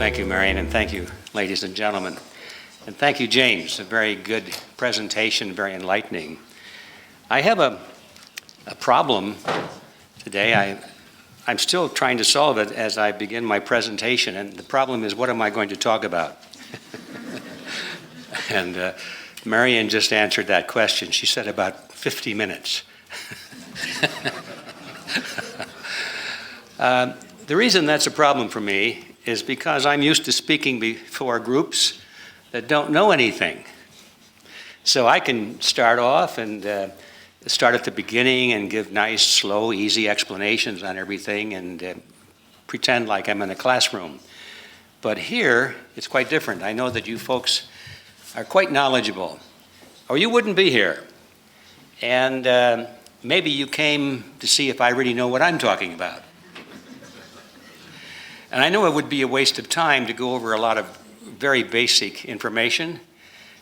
Thank you, Marion, and thank you, ladies and gentlemen. And thank you, James. A very good presentation, very enlightening. I have a problem today. I'm still trying to solve it as I begin my presentation, and the problem is, what am I going to talk about? And Marion just answered that question. She said about 50 minutes. The reason that's a problem for me is because I'm used to speaking before groups that don't know anything. So I can start off and start at the beginning and give nice, slow, easy explanations on everything and pretend like I'm in a classroom. But here, it's quite different. I know that you folks are quite knowledgeable, or you wouldn't be here. And maybe you came to see if I really know what I'm talking about. And I know it would be a waste of time to go over a lot of very basic information.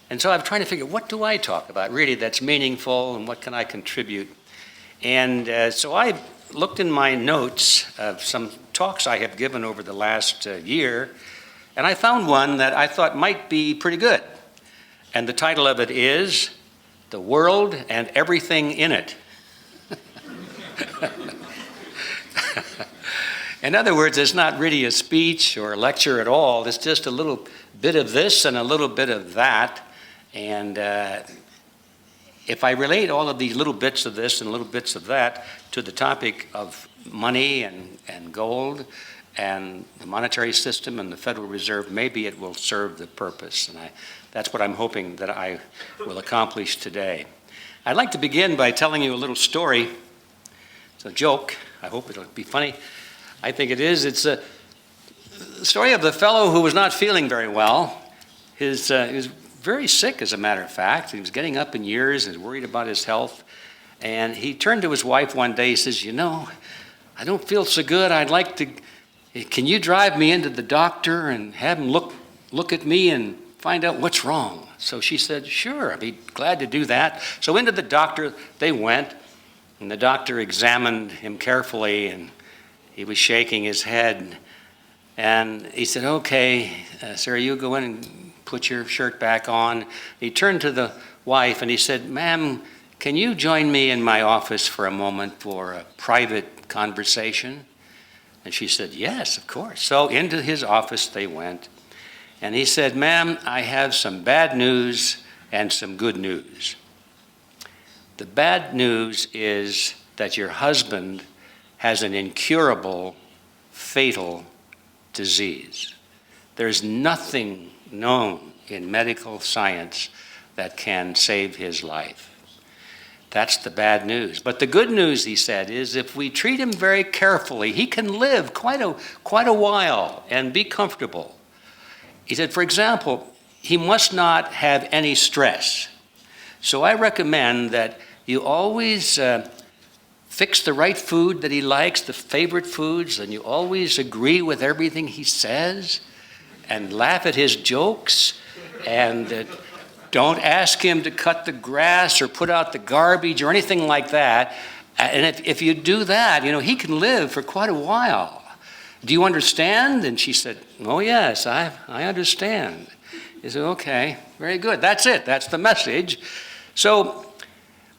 And so I'm trying to figure, what do I talk about really that's meaningful, and what can I contribute? And so I looked in my notes of some talks I have given over the last year, and I found one that I thought might be pretty good. And the title of it is, "The World and Everything in It." In other words, it's not really a speech or a lecture at all. It's just a little bit of this and a little bit of that. And if I relate all of these little bits of this and little bits of that to the topic of money and gold and the monetary system and the Federal Reserve, maybe it will serve the purpose. And that's what I'm hoping that I will accomplish today. I'd like to begin by telling you a little story. It's a joke. I hope it'll be funny. I think it is. It's a story of the fellow who was not feeling very well. He was very sick, as a matter of fact. He was getting up in years and was worried about his health. And he turned to his wife one day. He says, "You know, I don't feel so good. I'd like to, can you drive me into the doctor and have him look at me and find out what's wrong?" So she said, "Sure, I'd be glad to do that." So into the doctor they went, and the doctor examined him carefully, and he was shaking his head. And he said, "Okay, sir, you go in and put your shirt back on." He turned to the wife and he said, "Ma'am, can you join me in my office for a moment for a private conversation?" And she said, "Yes, of course." So into his office they went. And he said, "Ma'am, I have some bad news and some good news. The bad news is that your husband has an incurable, fatal disease. There's nothing known in medical science that can save his life. That's the bad news. But the good news," he said, "is if we treat him very carefully, he can live quite a while and be comfortable." He said, "For example, he must not have any stress. So I recommend that you always fix the right food that he likes, the favorite foods, and you always agree with everything he says and laugh at his jokes, and don't ask him to cut the grass or put out the garbage or anything like that. And if you do that, you know, he can live for quite a while. Do you understand?" And she said, "Oh yes, I understand." He said, "Okay, very good. That's it. That's the message." So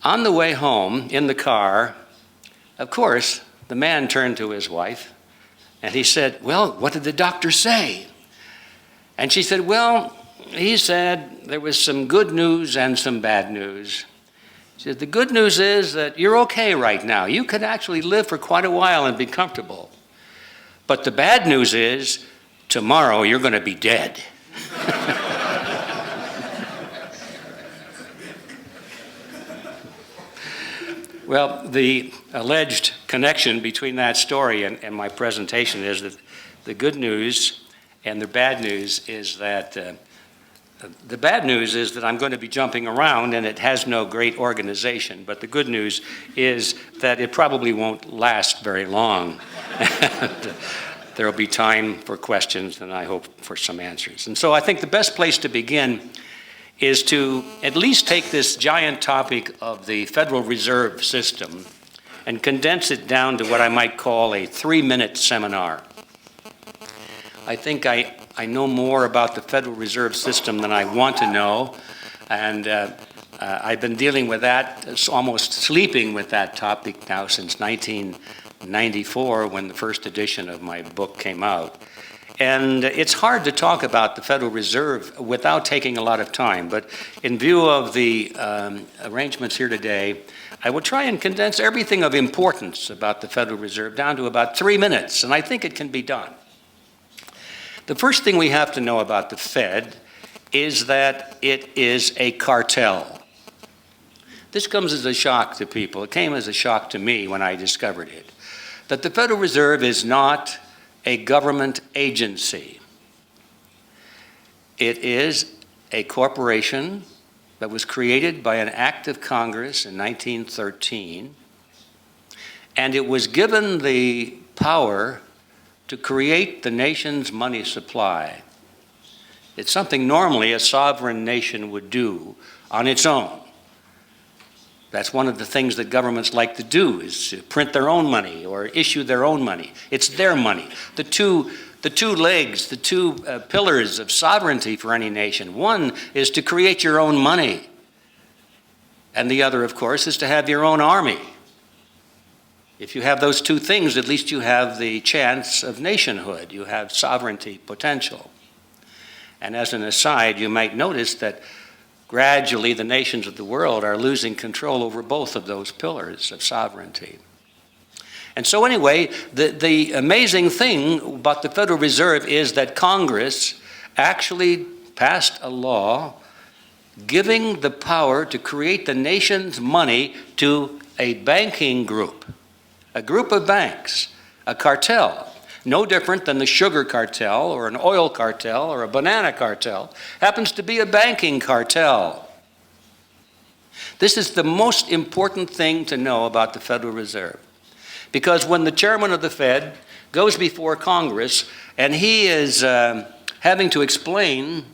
on the way home in the car, of course, the man turned to his wife and he said, "Well, what did the doctor say?" And she said, "Well, he said there was some good news and some bad news." She said, "The good news is that you're okay right now. You could actually live for quite a while and be comfortable. But the bad news is tomorrow you're going to be dead." Well, the alleged connection between that story and my presentation is that the good news and the bad news is that the bad news is that I'm going to be jumping around and it has no great organization. But the good news is that it probably won't last very long. There will be time for questions and I hope for some answers. And so I think the best place to begin is to at least take this giant topic of the Federal Reserve System and condense it down to what I might call a 3-minute seminar. I think I I know more about the Federal Reserve System than I want to know, and I've been dealing with that, almost sleeping with that topic now since 1994, when the first edition of my book came out. And it's hard to talk about the Federal Reserve without taking a lot of time, but in view of the arrangements here today, I will try and condense everything of importance about the Federal Reserve down to about 3 minutes, and I think it can be done. The first thing we have to know about the Fed is that it is a cartel. This comes as a shock to people. It came as a shock to me when I discovered it, that the Federal Reserve is not a government agency. It is a corporation that was created by an act of Congress in 1913, and it was given the power to create the nation's money supply. It's something normally a sovereign nation would do on its own. That's one of the things that governments like to do, is to print their own money or issue their own money. It's their money. The two legs, the two pillars of sovereignty for any nation. One is to create your own money. And the other, of course, is to have your own army. If you have those two things, at least you have the chance of nationhood. You have sovereignty potential. And as an aside, you might notice that gradually the nations of the world are losing control over both of those pillars of sovereignty. And so anyway, the amazing thing about the Federal Reserve is that Congress actually passed a law giving the power to create the nation's money to a banking group, a group of banks, a cartel, no different than the sugar cartel or an oil cartel or a banana cartel, happens to be a banking cartel. This is the most important thing to know about the Federal Reserve. Because when the chairman of the Fed goes before Congress and he is having to explain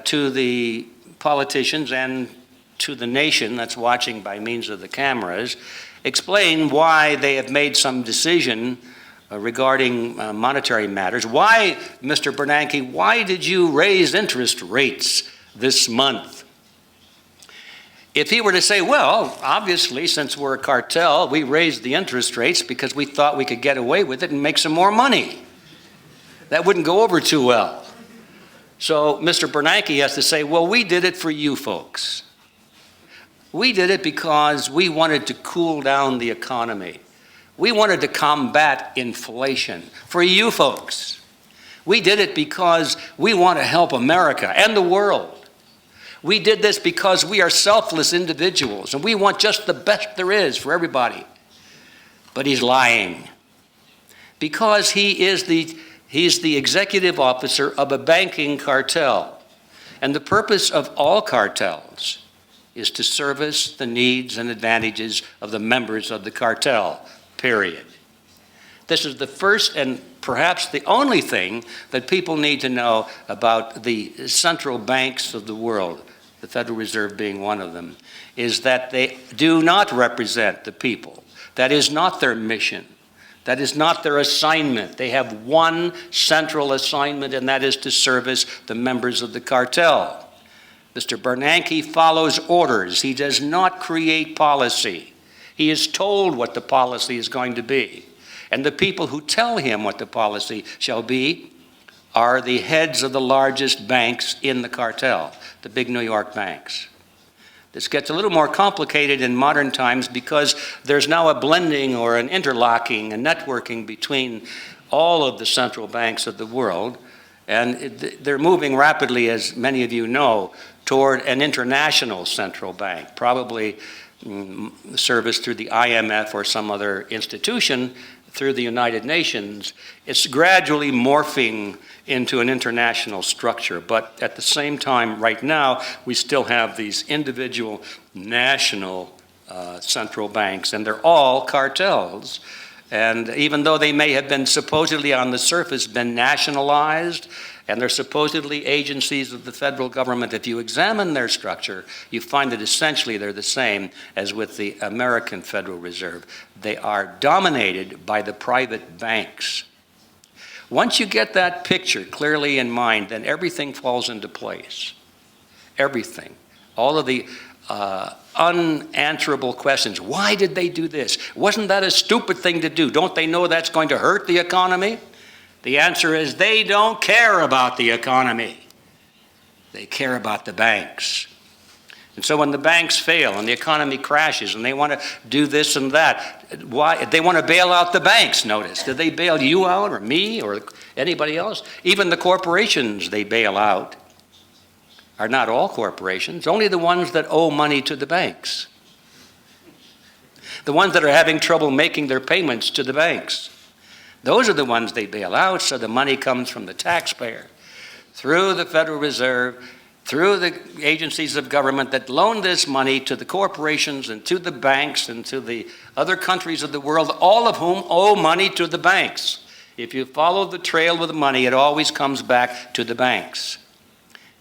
to the politicians and to the nation that's watching by means of the cameras, explain why they have made some decision regarding monetary matters. Why, Mr. Bernanke, why did you raise interest rates this month? If he were to say, well, obviously, since we're a cartel, we raised the interest rates because we thought we could get away with it and make some more money. That wouldn't go over too well. So Mr. Bernanke has to say, well, we did it for you folks. We did it because we wanted to cool down the economy. We wanted to combat inflation for you folks. We did it because we want to help America and the world. We did this because we are selfless individuals and we want just the best there is for everybody. But he's lying. Because he's the executive officer of a banking cartel. And the purpose of all cartels is to service the needs and advantages of the members of the cartel, period. This is the first and perhaps the only thing that people need to know about the central banks of the world, the Federal Reserve being one of them, is that they do not represent the people. That is not their mission. That is not their assignment. They have one central assignment, and that is to service the members of the cartel. Mr. Bernanke follows orders. He does not create policy. He is told what the policy is going to be. And the people who tell him what the policy shall be are the heads of the largest banks in the cartel, the big New York banks. This gets a little more complicated in modern times because there's now a blending or an interlocking, a networking between all of the central banks of the world. And they're moving rapidly, as many of you know, toward an international central bank, probably serviced through the IMF or some other institution through the United Nations. It's gradually morphing into an international structure, but at the same time, right now, we still have these individual national central banks, and they're all cartels. And even though they may have been supposedly on the surface been nationalized, and they're supposedly agencies of the federal government, if you examine their structure, you find that essentially they're the same as with the American Federal Reserve. They are dominated by the private banks. Once you get that picture clearly in mind, then everything falls into place. Everything. All of the unanswerable questions. Why did they do this? Wasn't that a stupid thing to do? Don't they know that's going to hurt the economy? The answer is they don't care about the economy. They care about the banks. And so when the banks fail and the economy crashes and they want to do this and that, why? They want to bail out the banks, notice. Did they bail you out or me or anybody else? Even the corporations they bail out are not all corporations, only the ones that owe money to the banks. The ones that are having trouble making their payments to the banks. Those are the ones they bail out, so the money comes from the taxpayer, through the Federal Reserve, through the agencies of government that loan this money to the corporations and to the banks and to the other countries of the world, all of whom owe money to the banks. If you follow the trail with the money, it always comes back to the banks.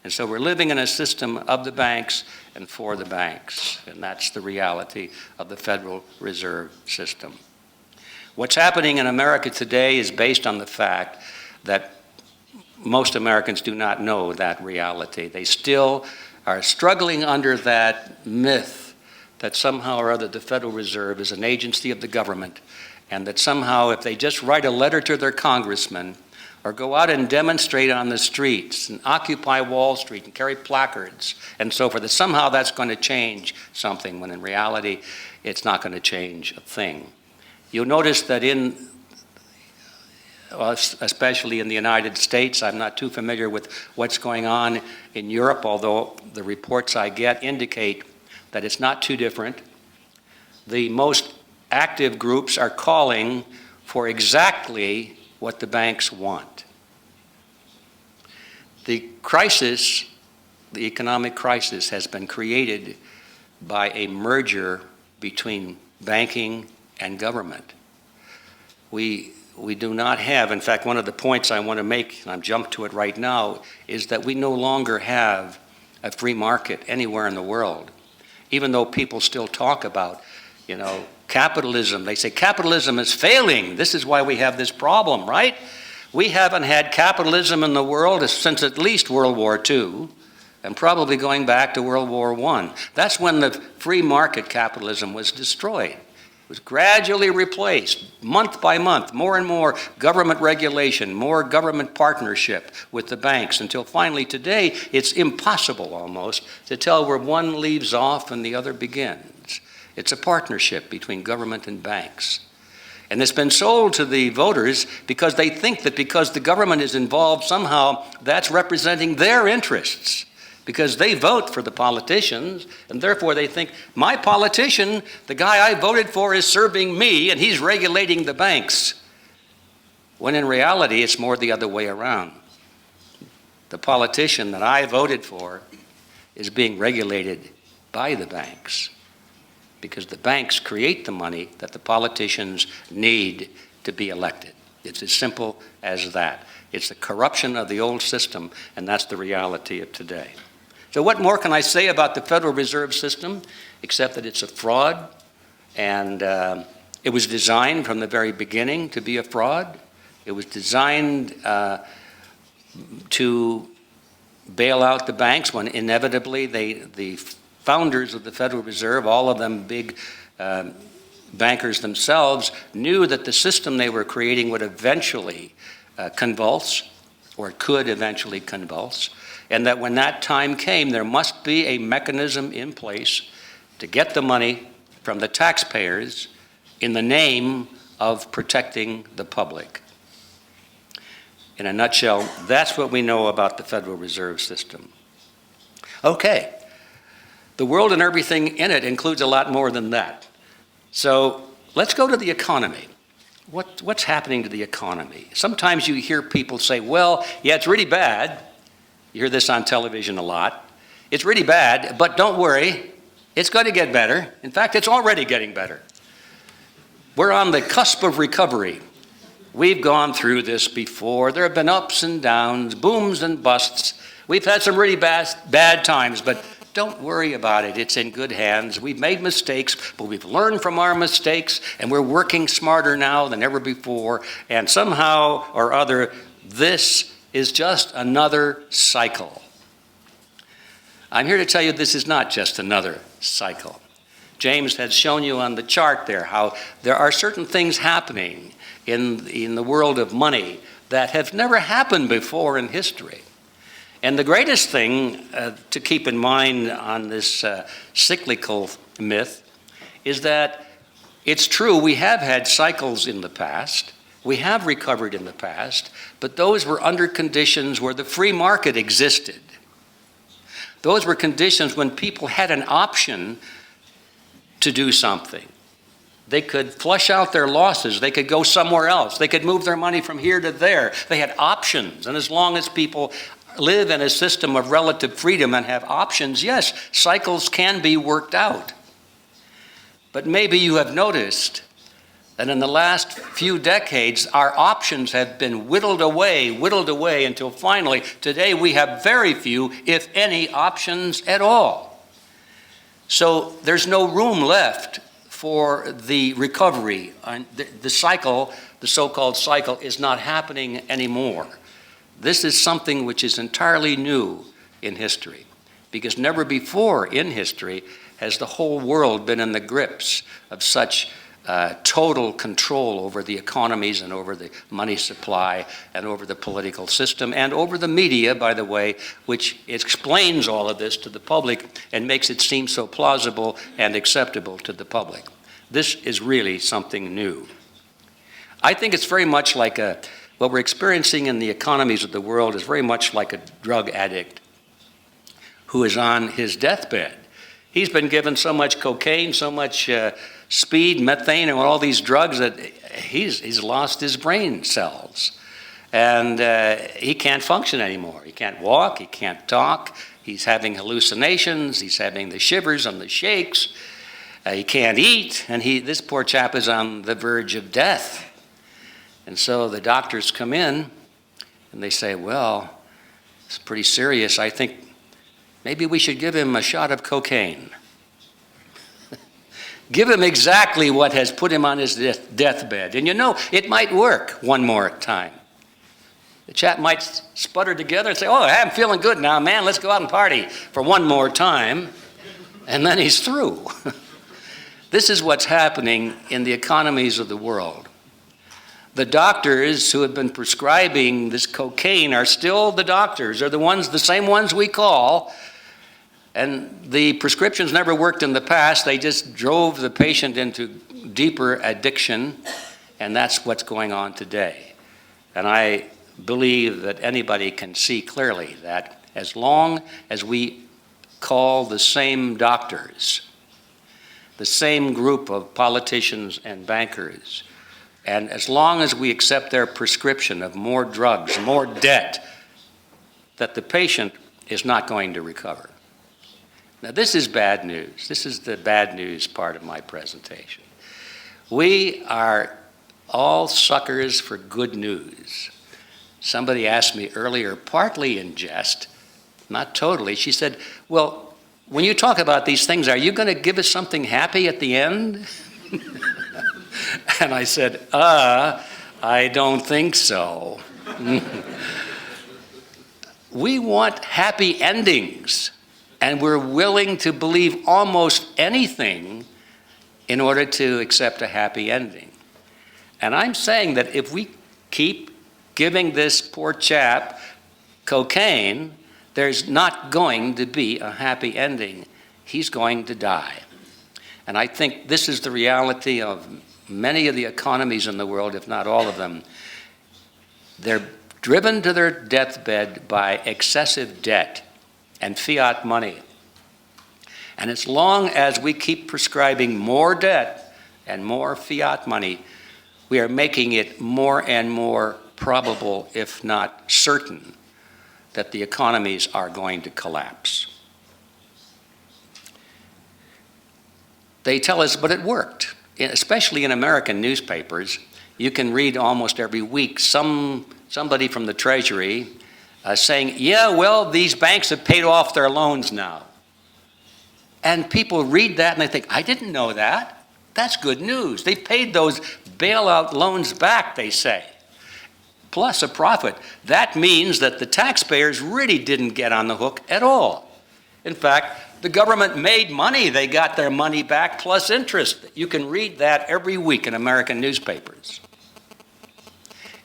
And so we're living in a system of the banks and for the banks, and that's the reality of the Federal Reserve System. What's happening in America today is based on the fact that most Americans do not know that reality. They still are struggling under that myth that somehow or other the Federal Reserve is an agency of the government, and that somehow if they just write a letter to their congressman or go out and demonstrate on the streets and occupy Wall Street and carry placards and so forth, that somehow that's going to change something, when in reality it's not going to change a thing. You'll notice that especially in the United States, I'm not too familiar with what's going on in Europe, although the reports I get indicate that it's not too different. The most active groups are calling for exactly what the banks want. The crisis, the economic crisis, has been created by a merger between banking and government. We do not have, in fact, one of the points I want to make, and I'm jumping to it right now, is that we no longer have a free market anywhere in the world. Even though people still talk about, capitalism. They say capitalism is failing. This is why we have this problem, right? We haven't had capitalism in the world since at least World War II, and probably going back to World War I. That's when the free market capitalism was destroyed. Was gradually replaced, month by month, more and more government regulation, more government partnership with the banks, until finally today it's impossible almost to tell where one leaves off and the other begins. It's a partnership between government and banks. And it's been sold to the voters because they think that because the government is involved, somehow that's representing their interests. Because they vote for the politicians, and therefore they think, my politician, the guy I voted for, is serving me, and he's regulating the banks. When in reality, it's more the other way around. The politician that I voted for is being regulated by the banks, because the banks create the money that the politicians need to be elected. It's as simple as that. It's the corruption of the old system, and that's the reality of today. So what more can I say about the Federal Reserve System, except that it's a fraud, and it was designed from the very beginning to be a fraud. It was designed to bail out the banks when inevitably the founders of the Federal Reserve, all of them big bankers themselves, knew that the system they were creating would eventually convulse, or could eventually convulse, and that when that time came, there must be a mechanism in place to get the money from the taxpayers in the name of protecting the public. In a nutshell, that's what we know about the Federal Reserve System. Okay, the world and everything in it includes a lot more than that. So let's go to the economy. What's happening to the economy? Sometimes you hear people say, well, yeah, it's really bad. You hear this on television a lot. It's really bad, but don't worry, it's going to get better. In fact, it's already getting better. We're on the cusp of recovery. We've gone through this before. There have been ups and downs, booms and busts. We've had some really bad times, but Don't worry about it. It's in good hands. We've made mistakes, but we've learned from our mistakes, and we're working smarter now than ever before. And somehow or other, this is just another cycle. I'm here to tell you this is not just another cycle. James had shown you on the chart there how there are certain things happening in the world of money that have never happened before in history. And the greatest thing to keep in mind on this cyclical myth is that it's true we have had cycles in the past, we have recovered in the past, but those were under conditions where the free market existed. Those were conditions when people had an option to do something. They could flush out their losses. They could go somewhere else. They could move their money from here to there. They had options. And as long as people live in a system of relative freedom and have options, yes, cycles can be worked out. But maybe you have noticed that in the last few decades, our options have been whittled away until finally, today we have very few, if any, options at all. So there's no room left for the recovery. The cycle, the so-called cycle, is not happening anymore. This is something which is entirely new in history, because never before in history has the whole world been in the grips of such total control over the economies and over the money supply and over the political system and over the media, by the way, which explains all of this to the public and makes it seem so plausible and acceptable to the public. This is really something new. I think it's very much like what we're experiencing in the economies of the world is very much like a drug addict who is on his deathbed. He's been given so much cocaine, so much speed, methane, and all these drugs that he's lost his brain cells. And he can't function anymore. He can't walk, he can't talk, he's having hallucinations, he's having the shivers and the shakes, he can't eat, and this poor chap is on the verge of death. And so the doctors come in and they say, well, it's pretty serious. I think maybe we should give him a shot of cocaine. Give him exactly what has put him on his deathbed. And you know, it might work one more time. The chap might sputter together and say, oh, I'm feeling good now, man. Let's go out and party for one more time. And then he's through. This is what's happening in the economies of the world. The doctors who have been prescribing this cocaine are still the doctors. They're the same ones we call. And the prescriptions never worked in the past. They just drove the patient into deeper addiction. And that's what's going on today. And I believe that anybody can see clearly that as long as we call the same doctors, the same group of politicians and bankers, and as long as we accept their prescription of more drugs, more debt, that the patient is not going to recover. Now, this is bad news. This is the bad news part of my presentation. We are all suckers for good news. Somebody asked me earlier, partly in jest, not totally, she said, well, when you talk about these things, are you going to give us something happy at the end? And I said, I don't think so. We want happy endings, and we're willing to believe almost anything in order to accept a happy ending. And I'm saying that if we keep giving this poor chap cocaine, there's not going to be a happy ending. He's going to die. And I think this is the reality of many of the economies in the world, if not all of them. They're driven to their deathbed by excessive debt and fiat money. And as long as we keep prescribing more debt and more fiat money, we are making it more and more probable, if not certain, that the economies are going to collapse. They tell us, but it worked. Especially in American newspapers, you can read almost every week somebody from the Treasury saying, yeah, well, these banks have paid off their loans now. And people read that and they think, I didn't know that. That's good news. They paid those bailout loans back, they say, plus a profit. That means that the taxpayers really didn't get on the hook at all. In fact, the government made money. They got their money back plus interest. You can read that every week in American newspapers.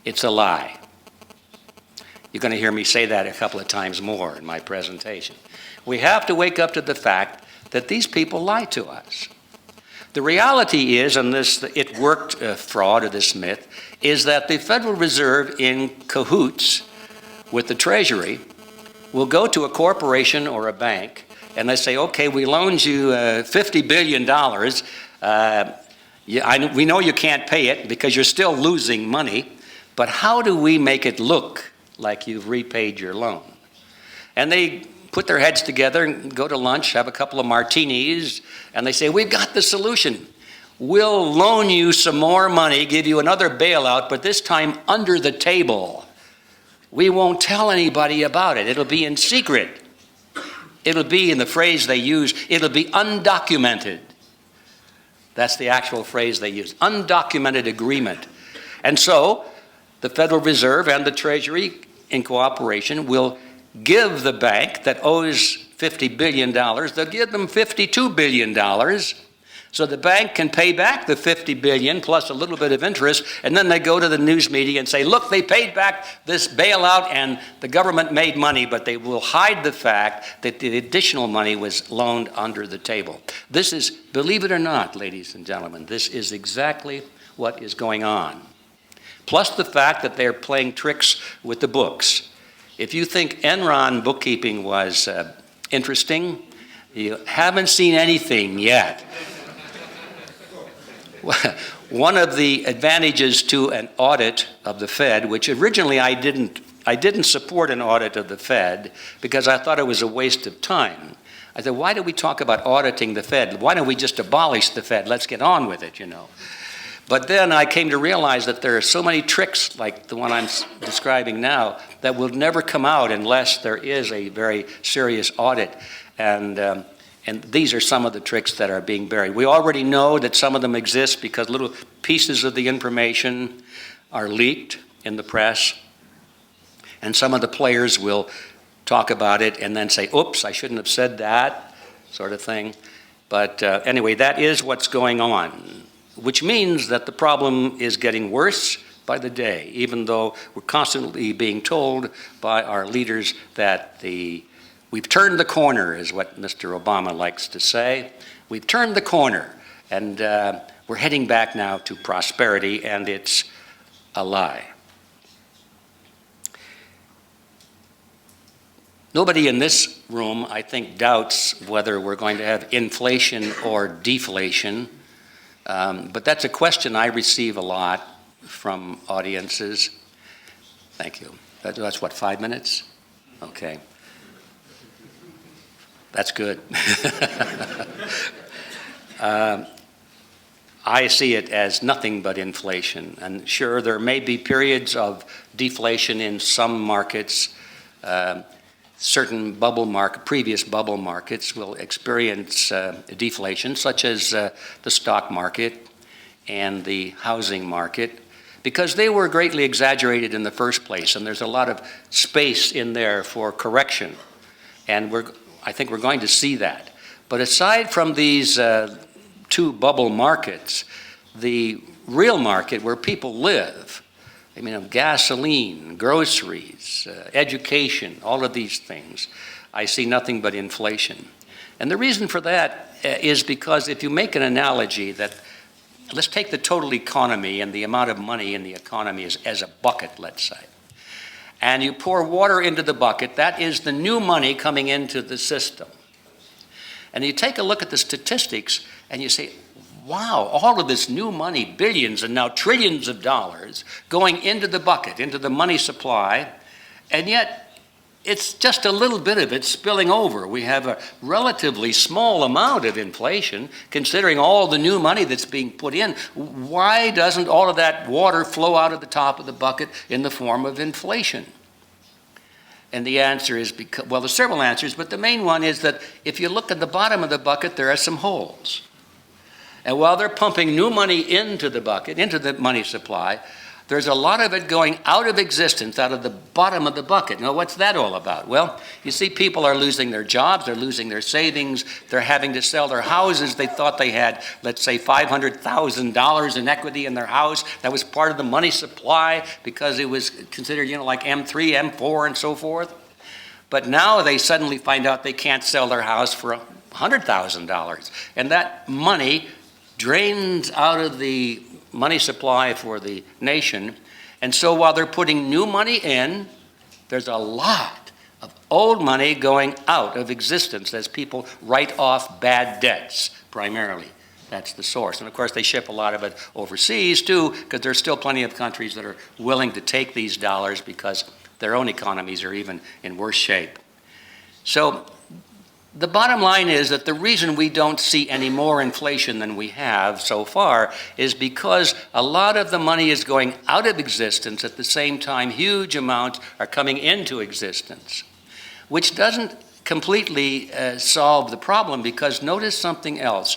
It's a lie. You're going to hear me say that a couple of times more in my presentation. We have to wake up to the fact that these people lie to us. The reality is, and this it worked fraud or this myth, is that the Federal Reserve in cahoots with the Treasury will go to a corporation or a bank and they say, okay, we loaned you $50 billion. We know you can't pay it because you're still losing money, but how do we make it look like you've repaid your loan? And they put their heads together and go to lunch, have a couple of martinis, and they say, we've got the solution. We'll loan you some more money, give you another bailout, but this time under the table. We won't tell anybody about it. It'll be in secret. It'll be, in the phrase they use, it'll be undocumented. That's the actual phrase they use, undocumented agreement. And so the Federal Reserve and the Treasury, in cooperation, will give the bank that owes $50 billion, they'll give them $52 billion, so the bank can pay back the $50 billion plus a little bit of interest, and then they go to the news media and say, look, they paid back this bailout and the government made money, but they will hide the fact that the additional money was loaned under the table. This is, believe it or not, ladies and gentlemen, this is exactly what is going on. Plus the fact that they're playing tricks with the books. If you think Enron bookkeeping was interesting, you haven't seen anything yet. One of the advantages to an audit of the Fed, which originally I didn't support an audit of the Fed because I thought it was a waste of time. I said, why do we talk about auditing the Fed? Why don't we just abolish the Fed? Let's get on with it, you know. But then I came to realize that there are so many tricks like the one I'm describing now that will never come out unless there is a very serious audit. And these are some of the tricks that are being buried. We already know that some of them exist because little pieces of the information are leaked in the press. And some of the players will talk about it and then say, oops, I shouldn't have said that, sort of thing. But anyway, that is what's going on, which means that the problem is getting worse by the day, even though we're constantly being told by our leaders that we've turned the corner, is what Mr. Obama likes to say. We've turned the corner, and we're heading back now to prosperity, and it's a lie. Nobody in this room, I think, doubts whether we're going to have inflation or deflation. But that's a question I receive a lot from audiences. Thank you. That's what, 5 minutes? Okay. That's good. I see it as nothing but inflation. And sure, there may be periods of deflation in some markets. Certain previous bubble markets will experience deflation, such as the stock market and the housing market, because they were greatly exaggerated in the first place, and there's a lot of space in there for correction. And I think we're going to see that. But aside from these two bubble markets, the real market where people live, I mean, gasoline, groceries, education, all of these things, I see nothing but inflation. And the reason for that is because if you make an analogy that, let's take the total economy and the amount of money in the economy as a bucket, let's say, and you pour water into the bucket, that is the new money coming into the system. And you take a look at the statistics and you say, wow, all of this new money, billions and now trillions of dollars going into the bucket, into the money supply, and yet it's just a little bit of it spilling over. We have a relatively small amount of inflation considering all the new money that's being put in. Why doesn't all of that water flow out of the top of the bucket in the form of inflation? And the answer is because, well, there's several answers, but the main one is that if you look at the bottom of the bucket, there are some holes. And while they're pumping new money into the bucket, into the money supply, there's a lot of it going out of existence, out of the bottom of the bucket. Now, what's that all about? Well, you see people are losing their jobs, they're losing their savings, they're having to sell their houses. They thought they had, let's say, $500,000 in equity in their house. That was part of the money supply because it was considered, like M3, M4, and so forth. But now they suddenly find out they can't sell their house for $100,000. And that money drains out of the money supply for the nation. And so while they're putting new money in, there's a lot of old money going out of existence as people write off bad debts, primarily. That's the source. And of course, they ship a lot of it overseas too, because there's still plenty of countries that are willing to take these dollars because their own economies are even in worse shape. So the bottom line is that the reason we don't see any more inflation than we have so far is because a lot of the money is going out of existence at the same time huge amounts are coming into existence, which doesn't completely solve the problem, because notice something else.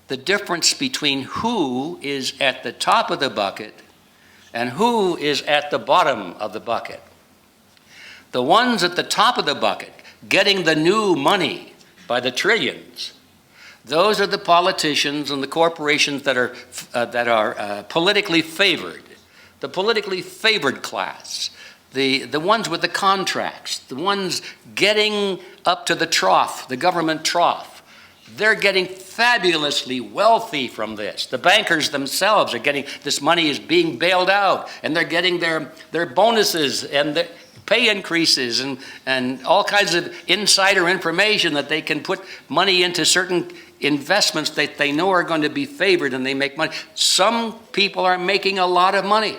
The difference between who is at the top of the bucket and who is at the bottom of the bucket. The ones at the top of the bucket getting the new money by the trillions, those are the politicians and the corporations that are politically favored, the politically favored class, the ones with the contracts, the ones getting up to the trough, the government trough. They're getting fabulously wealthy from this. The bankers themselves are getting, this money is being bailed out, and they're getting their bonuses and their pay increases and all kinds of insider information that they can put money into certain investments that they know are going to be favored, and they make money. Some people are making a lot of money.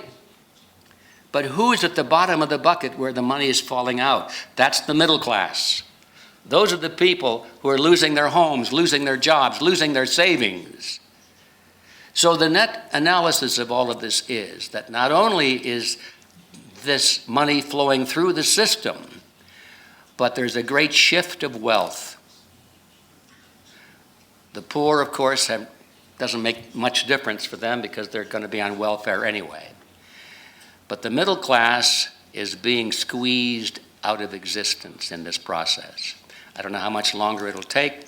But who's at the bottom of the bucket where the money is falling out? That's the middle class. Those are the people who are losing their homes, losing their jobs, losing their savings. So the net analysis of all of this is that not only is this money flowing through the system, but there's a great shift of wealth. The poor, of course, doesn't make much difference for them because they're going to be on welfare anyway. But the middle class is being squeezed out of existence in this process. I don't know how much longer it'll take,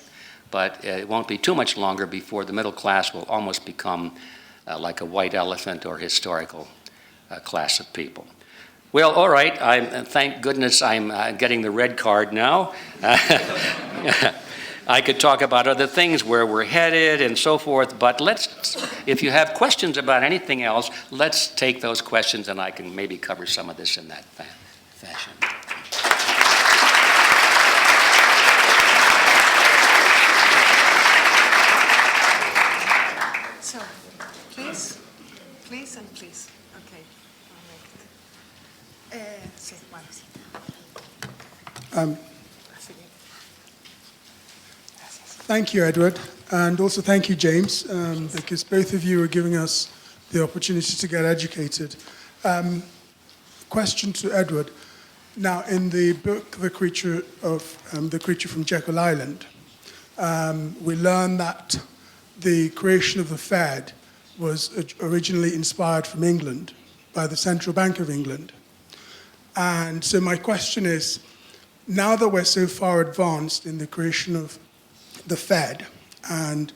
but it won't be too much longer before the middle class will almost become like a white elephant or historical class of people. Well, all right, thank goodness I'm getting the red card now. I could talk about other things, where we're headed and so forth, but if you have questions about anything else, let's take those questions, and I can maybe cover some of this in that fashion. So, please and please. Okay. Thank you, Edward, and also thank you, James, because both of you are giving us the opportunity to get educated. Question to Edward. Now, in the book, The Creature from Jekyll Island, we learn that the creation of the Fed was originally inspired from England, by the Central Bank of England. And so my question is, now that we're so far advanced in the creation of the Fed and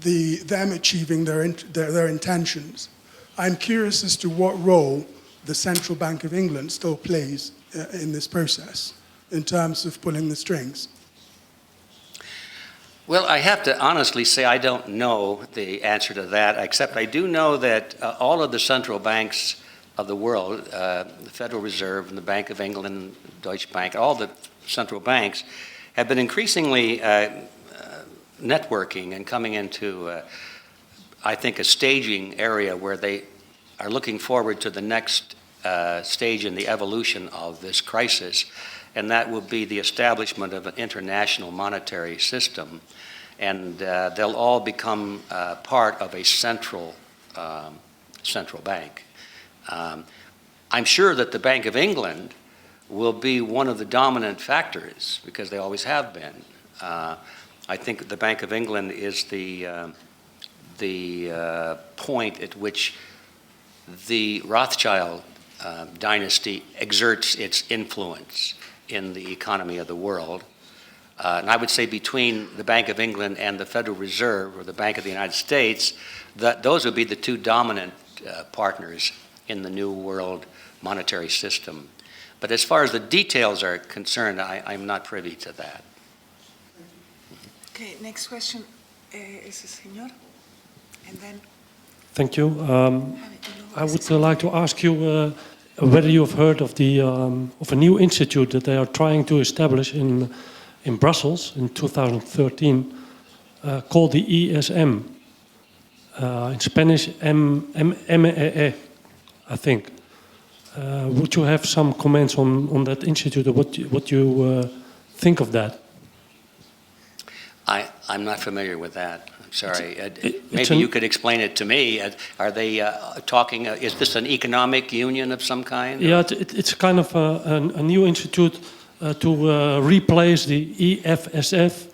them achieving their intentions, I'm curious as to what role the Central Bank of England still plays in this process in terms of pulling the strings. Well, I have to honestly say I don't know the answer to that, except I do know that all of the central banks of the world, the Federal Reserve and the Bank of England, Deutsche Bank, all the central banks have been increasingly networking and coming into, I think, a staging area where they are looking forward to the next stage in the evolution of this crisis, and that will be the establishment of an international monetary system, and they'll all become part of a central bank. I'm sure that the Bank of England will be one of the dominant factors, because they always have been. I think the Bank of England is the point at which the Rothschild dynasty exerts its influence in the economy of the world. And I would say between the Bank of England and the Federal Reserve, or the Bank of the United States, that those would be the two dominant partners in the new world monetary system. But as far as the details are concerned, I'm not privy to that. Okay, next question is the señor, and then. Thank you. I would like to ask you whether you have heard of of a new institute that they are trying to establish in Brussels in 2013, called the ESM. In Spanish, MME, I think. Would you have some comments on that institute, or what you think of that? I'm not familiar with that. I'm sorry. Maybe you could explain it to me. Are they talking, is this an economic union of some kind? Yeah, it's kind of a new institute to replace the EFSF,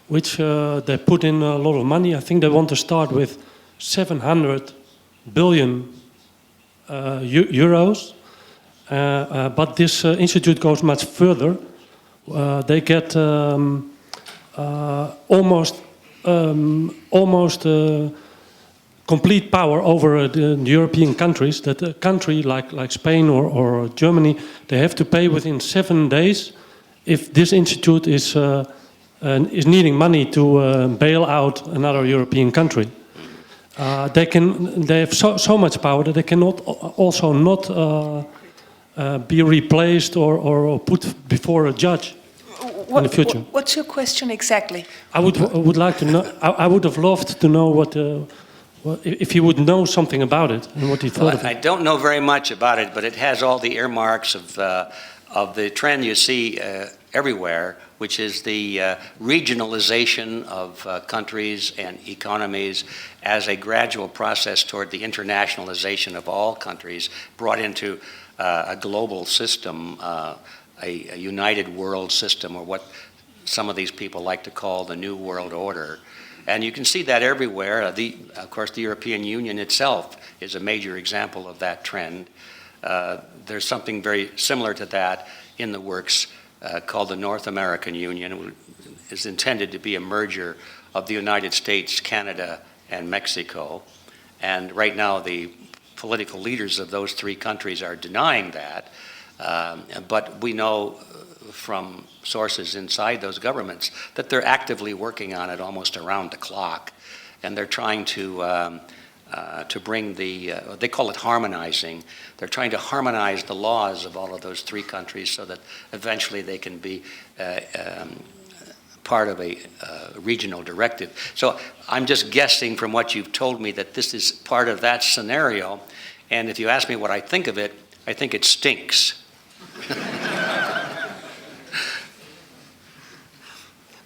which they put in a lot of money. I think they want to start with 700 billion euros. But this institute goes much further. They get almost complete power over the European countries. That a country like Spain or Germany, they have to pay within 7 days if this institute is needing money to bail out another European country. They have so much power that they cannot also not be replaced or put before a judge in the future. What's your question exactly? I would like to know. I would have loved to know what if he would know something about it and what he thought of it. I don't know very much about it, but it has all the earmarks of the trend you see everywhere, which is the regionalization of countries and economies as a gradual process toward the internationalization of all countries, brought into a global system, a united world system, or what some of these people like to call the New World Order. And you can see that everywhere. Of course, the European Union itself is a major example of that trend. There's something very similar to that in the works called the North American Union. It is intended to be a merger of the United States, Canada, and Mexico. And right now, the political leaders of those three countries are denying that. But we know from sources inside those governments that they're actively working on it almost around the clock. And they're trying to bring they call it harmonizing. They're trying to harmonize the laws of all of those three countries so that eventually they can be part of a regional directive. So I'm just guessing from what you've told me that this is part of that scenario. And if you ask me what I think of it, I think it stinks.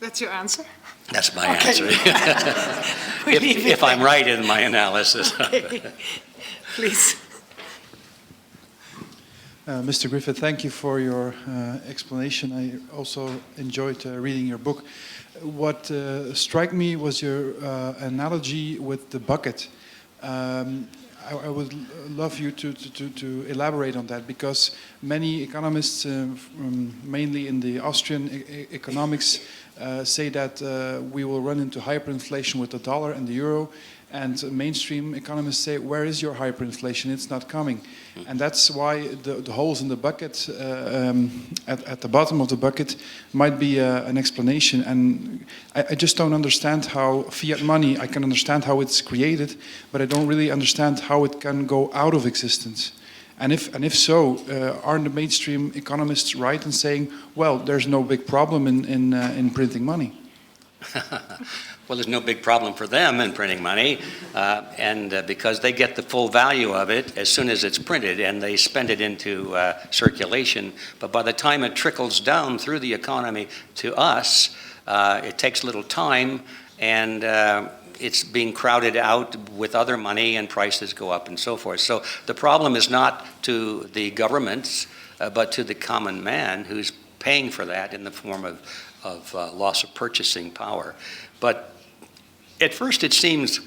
That's your answer? That's my answer. if I'm right in my analysis. Okay. Please. Mr. Griffin, thank you for your explanation. I also enjoyed reading your book. What struck me was your analogy with the bucket. I would love you to elaborate on that, because many economists, mainly in the Austrian economics, say that we will run into hyperinflation with the dollar and the euro, and mainstream economists say, where is your hyperinflation? It's not coming. And that's why the holes in the bucket, at the bottom of the bucket, might be an explanation. And I just don't understand how fiat money, I can understand how it's created, but I don't really understand how it can go out of existence. And if so, aren't the mainstream economists right in saying, well, there's no big problem in printing money? Well, there's no big problem for them in printing money, because they get the full value of it as soon as it's printed, and they spend it into circulation. But by the time it trickles down through the economy to us, it takes a little time, and it's being crowded out with other money and prices go up and so forth. So the problem is not to the governments, but to the common man who's paying for that in the form of loss of purchasing power. But at first it seems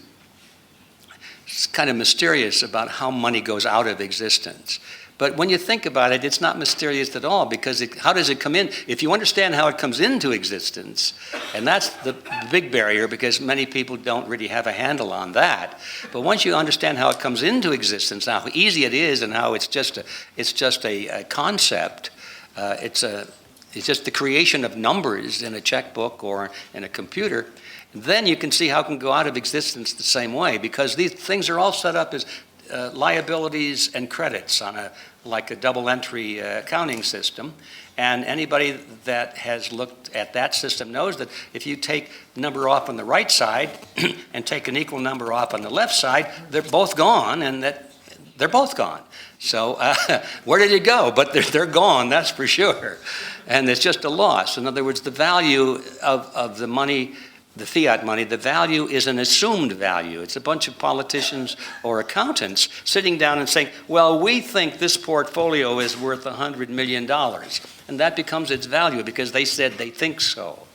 kind of mysterious about how money goes out of existence. But when you think about it, it's not mysterious at all, because how does it come in? If you understand how it comes into existence, and that's the big barrier, because many people don't really have a handle on that. But once you understand how it comes into existence, how easy it is, and how it's just a concept, it's just the creation of numbers in a checkbook or in a computer, then you can see how it can go out of existence the same way, because these things are all set up as liabilities and credits on like a double entry accounting system. And anybody that has looked at that system knows that if you take the number off on the right side and take an equal number off on the left side, they're both gone, and that they're both gone. So where did it go? But they're gone, that's for sure. And it's just a loss. In other words, the value of the money, the fiat money, the value is an assumed value. It's a bunch of politicians or accountants sitting down and saying, well, we think this portfolio is worth $100 million. And that becomes its value because they said they think so.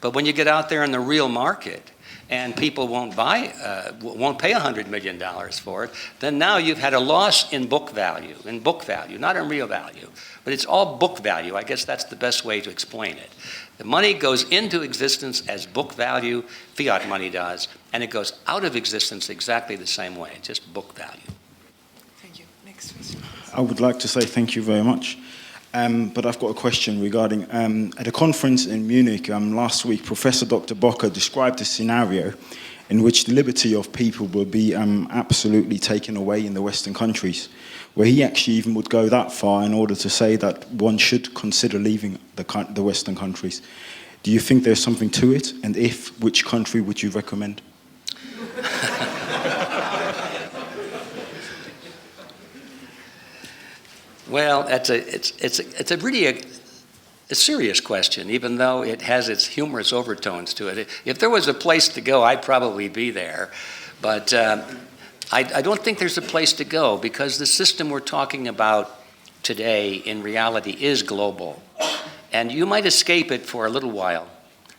But when you get out there in the real market and people won't pay $100 million for it, then now you've had a loss in book value, not in real value. But it's all book value. I guess that's the best way to explain it. The money goes into existence as book value, fiat money does, and it goes out of existence exactly the same way, just book value. Thank you. Next question. I would like to say thank you very much. But I've got a question regarding, at a conference in Munich last week, Professor Dr. Bocker described a scenario in which the liberty of people will be absolutely taken away in the Western countries, where he actually even would go that far in order to say that one should consider leaving the Western countries. Do you think there's something to it? And if, which country would you recommend? Well, it's a really a serious question, even though it has its humorous overtones to it. If there was a place to go, I'd probably be there. But I don't think there's a place to go, because the system we're talking about today in reality is global. And you might escape it for a little while,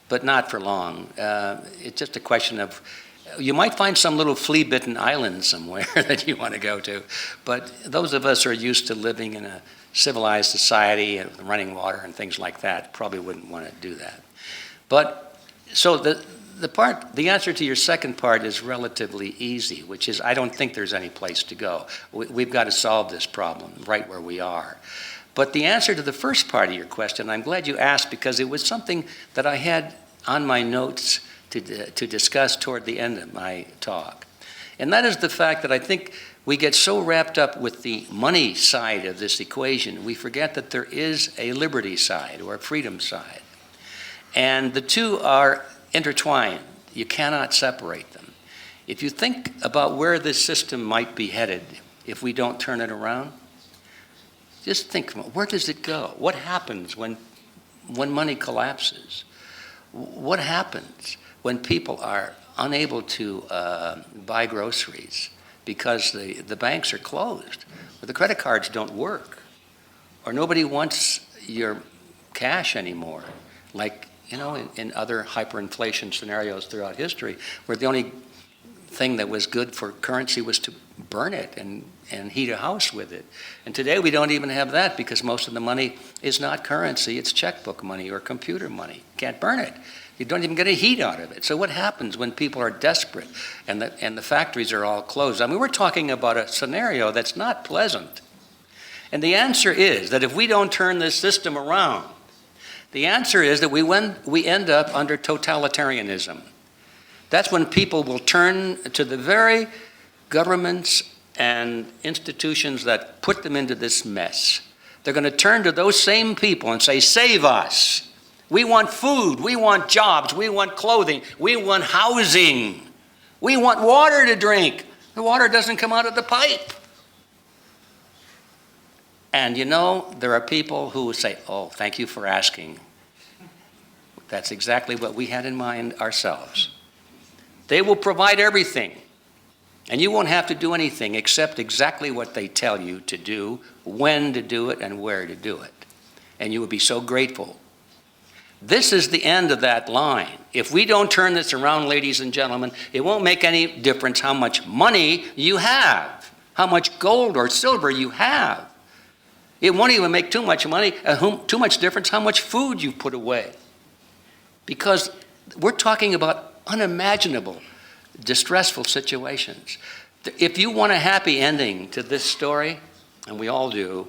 but not for long. It's just a question of, you might find some little flea-bitten island somewhere that you want to go to. But those of us who are used to living in a civilized society and running water and things like that probably wouldn't want to do that. But so the answer to your second part is relatively easy, which is I don't think there's any place to go. We've got to solve this problem right where we are. But the answer to the first part of your question, I'm glad you asked, because it was something that I had on my notes to discuss toward the end of my talk. And that is the fact that I think we get so wrapped up with the money side of this equation, we forget that there is a liberty side or a freedom side. And the two are intertwined. You cannot separate them. If you think about where this system might be headed if we don't turn it around, just think, where does it go? What happens when money collapses? What happens when people are unable to buy groceries because the banks are closed, or the credit cards don't work, or nobody wants your cash anymore, like in other hyperinflation scenarios throughout history, where the only thing that was good for currency was to burn it and heat a house with it. And today we don't even have that, because most of the money is not currency, it's checkbook money or computer money. You can't burn it. You don't even get a heat out of it. So what happens when people are desperate and the factories are all closed? I mean, we're talking about a scenario that's not pleasant. And the answer is that if we don't turn this system around, the answer is that we end up under totalitarianism. That's when people will turn to the very governments and institutions that put them into this mess. They're going to turn to those same people and say, save us. We want food, we want jobs, we want clothing, we want housing, we want water to drink. The water doesn't come out of the pipe. And there are people who will say, oh, thank you for asking. That's exactly what we had in mind ourselves. They will provide everything. And you won't have to do anything except exactly what they tell you to do, when to do it, and where to do it. And you will be so grateful. This is the end of that line. If we don't turn this around, ladies and gentlemen, it won't make any difference how much money you have, how much gold or silver you have. It won't even make too much difference how much food you put away. Because we're talking about unimaginable, distressful situations. If you want a happy ending to this story, and we all do,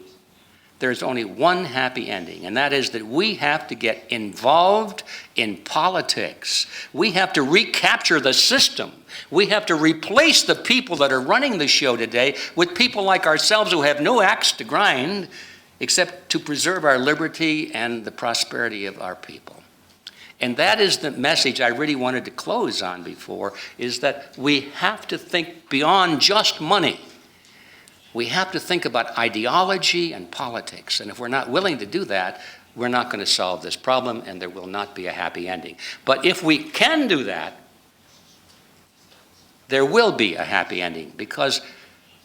there's only one happy ending, and that is that we have to get involved in politics. We have to recapture the system. We have to replace the people that are running the show today with people like ourselves who have no axe to grind except to preserve our liberty and the prosperity of our people. And that is the message I really wanted to close on before, is that we have to think beyond just money. We have to think about ideology and politics. And if we're not willing to do that, we're not going to solve this problem, and there will not be a happy ending. But if we can do that, there will be a happy ending, because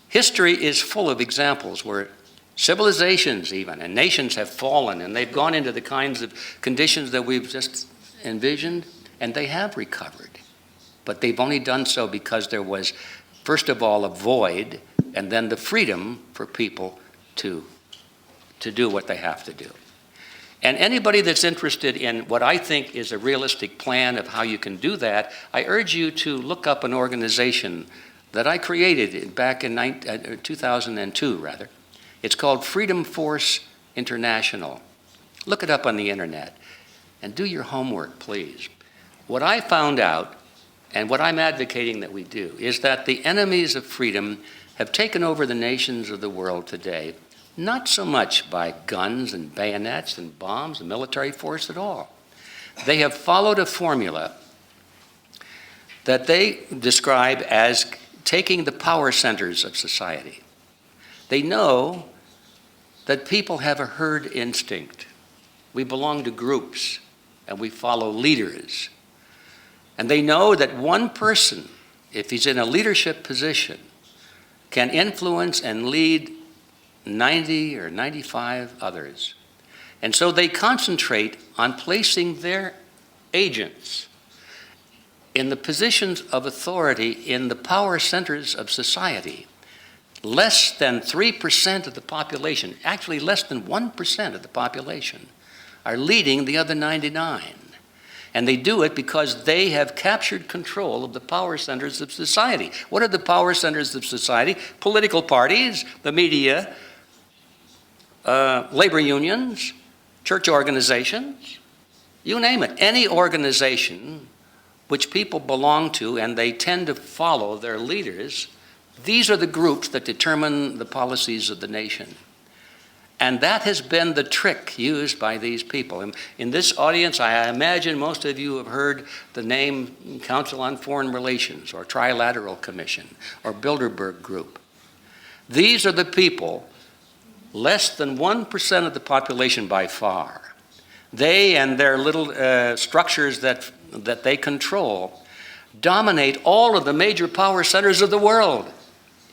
history is full of examples where civilizations even and nations have fallen, and they've gone into the kinds of conditions that we've just envisioned, and they have recovered. But they've only done so because there was, first of all, a void, and then the freedom for people to do what they have to do. And anybody that's interested in what I think is a realistic plan of how you can do that, I urge you to look up an organization that I created back in 2002, rather. It's called Freedom Force International. Look it up on the internet. And do your homework, please. What I found out, and what I'm advocating that we do, is that the enemies of freedom have taken over the nations of the world today, not so much by guns and bayonets and bombs and military force at all. They have followed a formula that they describe as taking the power centers of society. They know that people have a herd instinct. We belong to groups, and we follow leaders. And they know that one person, if he's in a leadership position, can influence and lead 90 or 95 others. And so they concentrate on placing their agents in the positions of authority in the power centers of society. Less than 3% of the population, actually less than 1% of the population, are leading the other 99. And they do it because they have captured control of the power centers of society. What are the power centers of society? Political parties, the media, labor unions, church organizations, you name it. Any organization which people belong to and they tend to follow their leaders, these are the groups that determine the policies of the nation. And that has been the trick used by these people. In this audience, I imagine most of you have heard the name Council on Foreign Relations or Trilateral Commission or Bilderberg Group. These are the people, less than 1% of the population by far. They and their little structures that they control dominate all of the major power centers of the world.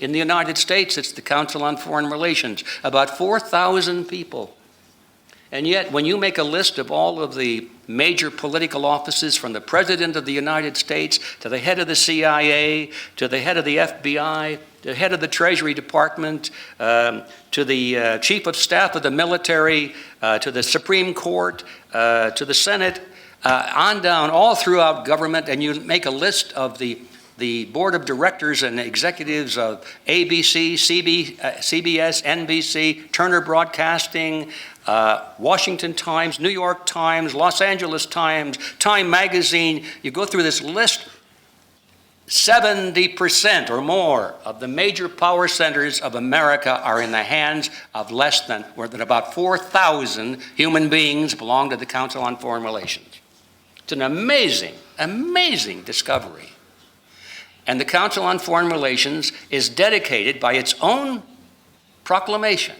In the United States, it's the Council on Foreign Relations, about 4,000 people. And yet, when you make a list of all of the major political offices, from the President of the United States to the head of the CIA, to the head of the FBI, to the head of the Treasury Department, to the Chief of Staff of the military, to the Supreme Court, to the Senate, on down, all throughout government, and you make a list of the board of directors and executives of ABC, CBS, NBC, Turner Broadcasting, Washington Times, New York Times, Los Angeles Times, Time Magazine. You go through this list, 70% or more of the major power centers of America are in the hands of less than, or that about 4,000 human beings belong to the Council on Foreign Relations. It's an amazing, amazing discovery. And the Council on Foreign Relations is dedicated by its own proclamation,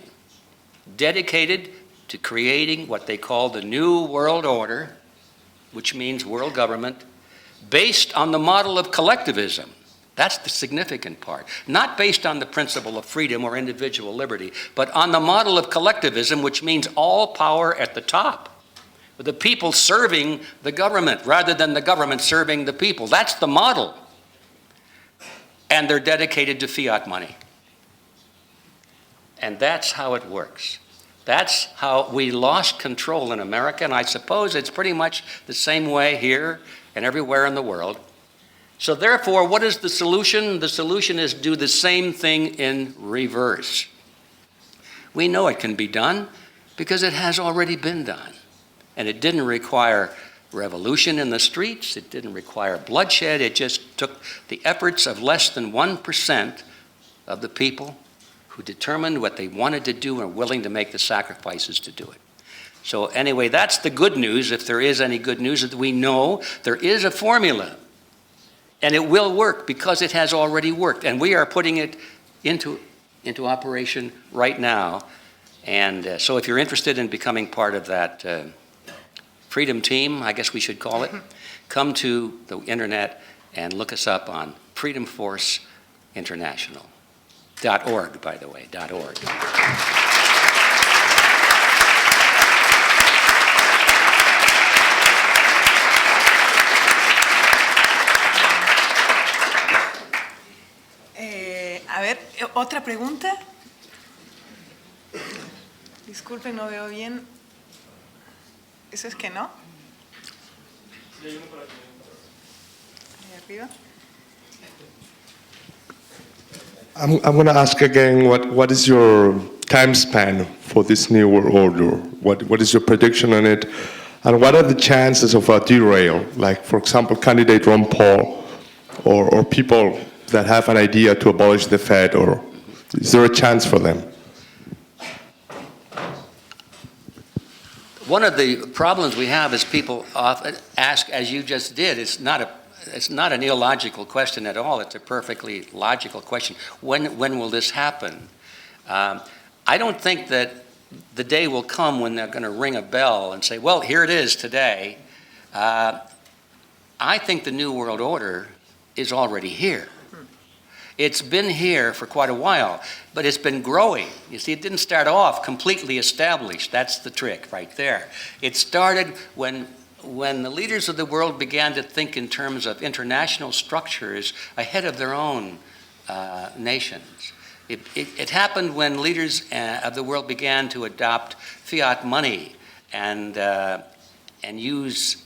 dedicated to creating what they call the New World Order, which means world government, based on the model of collectivism. That's the significant part. Not based on the principle of freedom or individual liberty, but on the model of collectivism, which means all power at the top, with the people serving the government rather than the government serving the people. That's the model. And they're dedicated to fiat money. And that's how it works. That's how we lost control in America, and I suppose it's pretty much the same way here and everywhere in the world. So therefore, what is the solution? The solution is do the same thing in reverse. We know it can be done because it has already been done. And it didn't require revolution in the streets. It didn't require bloodshed. It just took the efforts of less than 1% of the people who determined what they wanted to do and were willing to make the sacrifices to do it. So anyway, that's the good news, if there is any good news, that we know there is a formula. And it will work because it has already worked. And we are putting it into operation right now. And so if you're interested in becoming part of that freedom team, I guess we should call it, come to the internet and look us up on Freedom Force International. .org, by the way, .org. A ver, ¿otra pregunta? Disculpen, no veo bien. ¿Eso es que no? Ahí arriba. I'm going to ask again, what is your time span for this new world order? What is your prediction on it? And what are the chances of a derail? Like, for example, candidate Ron Paul or people that have an idea to abolish the Fed, or is there a chance for them? One of the problems we have is people often ask, as you just did, it's not an illogical question at all. It's a perfectly logical question. When will this happen? I don't think that the day will come when they're going to ring a bell and say, well, here it is today. I think the New World Order is already here. It's been here for quite a while, but it's been growing. You see, it didn't start off completely established. That's the trick right there. It started when the leaders of the world began to think in terms of international structures ahead of their own nations. It happened when leaders of the world began to adopt fiat money and use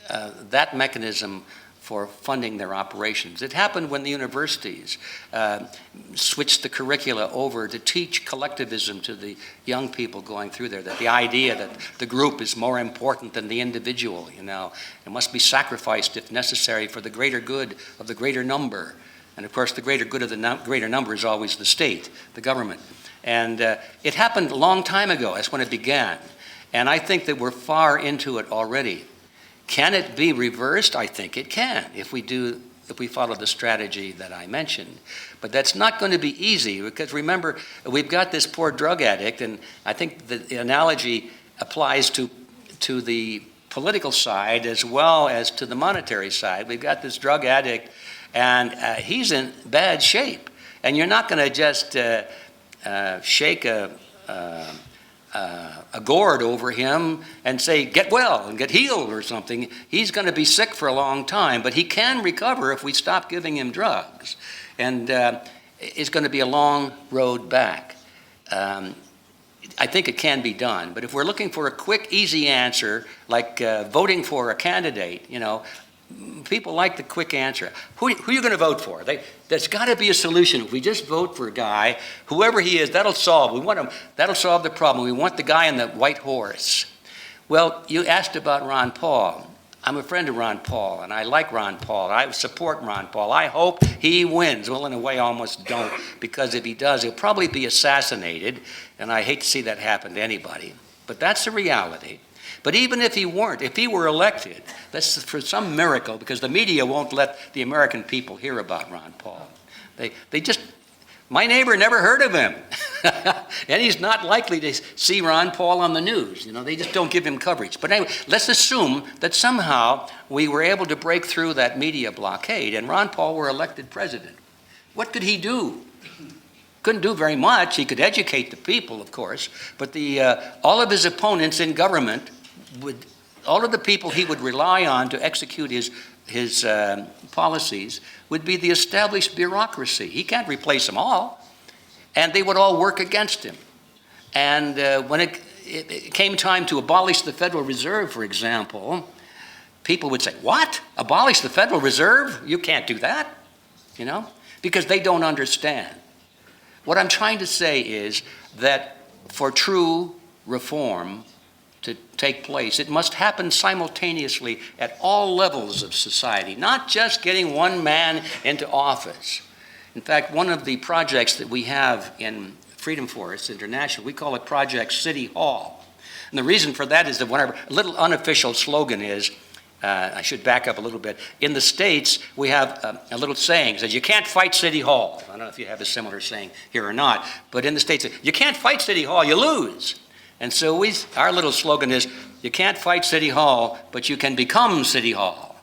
that mechanism for funding their operations. It happened when the universities switched the curricula over to teach collectivism to the young people going through there, that the idea that the group is more important than the individual, you know, it must be sacrificed if necessary for the greater good of the greater number. And of course, the greater good of the greater number is always the state, the government. And it happened a long time ago. That's when it began. And I think that we're far into it already. Can it be reversed? I think it can if we follow the strategy that I mentioned. But that's not going to be easy because remember, we've got this poor drug addict, and I think the analogy applies to the political side as well as to the monetary side. We've got this drug addict, and he's in bad shape. And you're not going to just shake a gourd over him and say, get well and get healed or something. He's going to be sick for a long time, but he can recover if we stop giving him drugs. And it's going to be a long road back. I think it can be done, but if we're looking for a quick, easy answer, like voting for a candidate, you know, people like the quick answer. Who are you going to vote for? There's got to be a solution. If we just vote for a guy, whoever he is, that'll solve. We want him. That'll solve the problem. We want the guy on the white horse. Well, you asked about Ron Paul. I'm a friend of Ron Paul, and I like Ron Paul. I support Ron Paul. I hope he wins. Well, in a way, I almost don't, because if he does, he'll probably be assassinated, and I hate to see that happen to anybody. But that's the reality. But even if he weren't, if he were elected, that's for some miracle, because the media won't let the American people hear about Ron Paul. They just, my neighbor never heard of him. And he's not likely to see Ron Paul on the news. You know, they just don't give him coverage. But anyway, let's assume that somehow we were able to break through that media blockade and Ron Paul were elected president. What could he do? Couldn't do very much. He could educate the people, of course, but all of his opponents in government all of the people he would rely on to execute his policies would be the established bureaucracy. He can't replace them all. And they would all work against him. And when it came time to abolish the Federal Reserve, for example, people would say, what? Abolish the Federal Reserve? You can't do that, you know, because they don't understand. What I'm trying to say is that for true reform to take place, it must happen simultaneously at all levels of society, not just getting one man into office. In fact, one of the projects that we have in Freedom Forest International, we call it Project City Hall. And the reason for that is that our little unofficial slogan is, I should back up a little bit. In the States, we have a little saying that says, you can't fight City Hall. I don't know if you have a similar saying here or not, but in the States, you can't fight City Hall, you lose. And so our little slogan is, you can't fight City Hall, but you can become City Hall.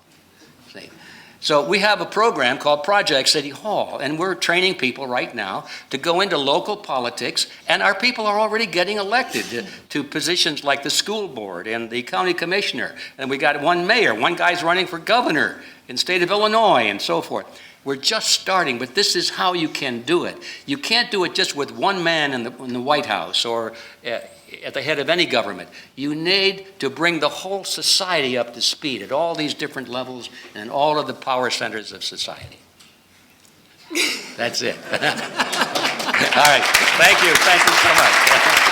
See? So we have a program called Project City Hall, and we're training people right now to go into local politics, and our people are already getting elected to positions like the school board and the county commissioner. And we got one mayor, one guy's running for governor in the state of Illinois, and so forth. We're just starting, but this is how you can do it. You can't do it just with one man in the White House or at the head of any government. You need to bring the whole society up to speed at all these different levels and all of the power centers of society. That's it. All right. Thank you. Thank you so much.